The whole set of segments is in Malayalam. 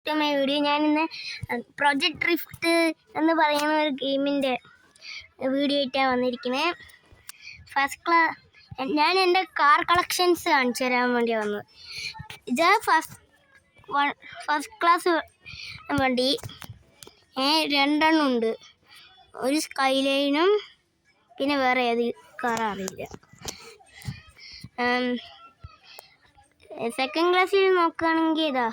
To my video. ഞാനിന്ന് പ്രൊജക്ട് ഡ്രിഫ്റ്റ് എന്ന് പറയുന്ന ഒരു ഗെയിമിൻ്റെ വീഡിയോ ആയിട്ടാണ് വന്നിരിക്കുന്നത്. ഞാൻ എൻ്റെ കാർ കളക്ഷൻസ് കാണിച്ചു തരാൻ വേണ്ടി വന്നത്. ഇത് ഫസ്റ്റ് ക്ലാസ് വണ്ടി രണ്ടെണ്ണം ഉണ്ട്. ഒരു സ്കൈലൈനും പിന്നെ വേറെ ഏത് കാർ അറിയില്ല. സെക്കൻഡ് ക്ലാസ്സിൽ നോക്കുകയാണെങ്കിൽ ഇതാ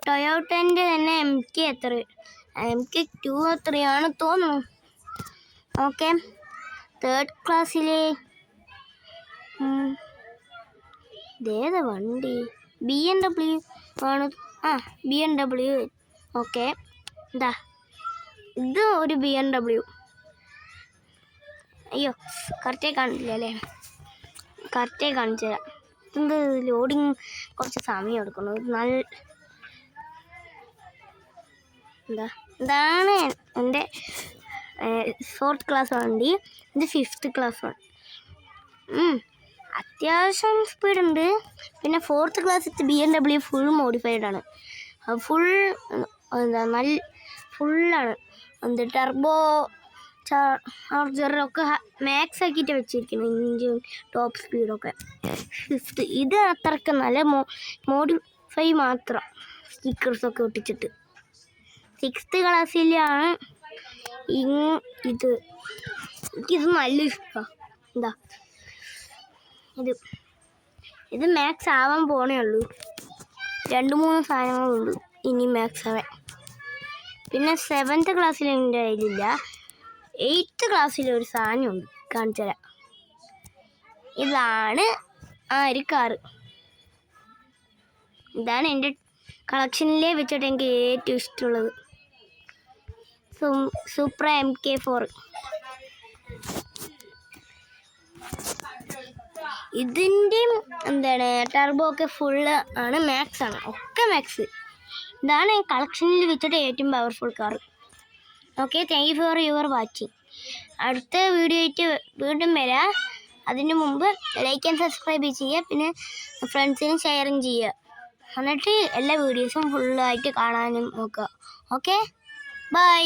ടൊയോട്ടൻ്റെ തന്നെ MK2 എത്രയാണ് തോന്നുന്നു. ഓക്കെ, തേർഡ് ക്ലാസ്സിൽ ഇതേതാ വണ്ടി? BMW ആണ്. BMW. ഓക്കെ, ഇതാ ഇത് ഒരു BMW. അയ്യോ, കറക്റ്റായി കാണില്ല അല്ലേ? കറക്റ്റായി കാണിച്ചു തരാം. ഇത് ലോഡിങ് കുറച്ച് സമയം എടുക്കുന്നു. ഇതാണ് എൻ്റെ ഫോർത്ത് ക്ലാസ് വണ്ടി. ഇത് ഫിഫ്ത്ത് ക്ലാസ് വണ്ടി. അത്യാവശ്യം സ്പീഡുണ്ട്. പിന്നെ ഫോർത്ത് ക്ലാസ്സിലത്തെ BMW ഫുൾ മോഡിഫൈഡ് ആണ്. ഫുള്ളാണ്. ടർബോ ചാർജറൊക്കെ മാക്സ് ആക്കിയിട്ട് വെച്ചിരിക്കുന്നു. Engine top സ്പീഡൊക്കെ. ഫിഫ്ത്ത് ഇത് അത്രയ്ക്ക് നല്ല മോഡിഫൈ മാത്രം, സ്റ്റിക്കേഴ്സൊക്കെ ഒട്ടിച്ചിട്ട്. സിക്സ്ത് ക്ലാസ്സിലാണ് എനിക്കിത് നല്ല ഇഷ്ടമാണ്. ഇത് മാക്സ് ആവാൻ പോണേ ഉള്ളൂ. 2-3 സാധനങ്ങളുള്ളൂ ഇനി മാക്സ് ആവാൻ. പിന്നെ 7th ക്ലാസ്സിൽ എൻ്റെ കയ്യിലില്ല. 8th ക്ലാസ്സിൽ ഒരു സാധനമുണ്ട്, കാണിച്ചു തരാം. ഇതാണ് ഒരു കാറ്. ഇതാണ് എൻ്റെ കളക്ഷനിലേ വെച്ചിട്ട് എനിക്ക് ഏറ്റവും ഇഷ്ടമുള്ളത്. Supra MK4. ഇതിൻ്റെയും ടർബോ ഒക്കെ ഫുള്ള് ആണ്, മാക്സ് ആണ്, ഒക്കെ മാക്സ്. ഇതാണ് കളക്ഷനിൽ വെച്ചിട്ട് ഏറ്റവും powerful car. Okay, thank you for your watching. അടുത്ത വീഡിയോ ആയിട്ട് വീണ്ടും വരാം. അതിന് മുമ്പ് ലൈക്ക് ആൻഡ് സബ്സ്ക്രൈബ് ചെയ്യുക. പിന്നെ ഫ്രണ്ട്സിനും ഷെയറും ചെയ്യുക. എന്നിട്ട് എല്ലാ വീഡിയോസും ഫുള്ളായിട്ട് കാണാനും നോക്കുക. Okay, by.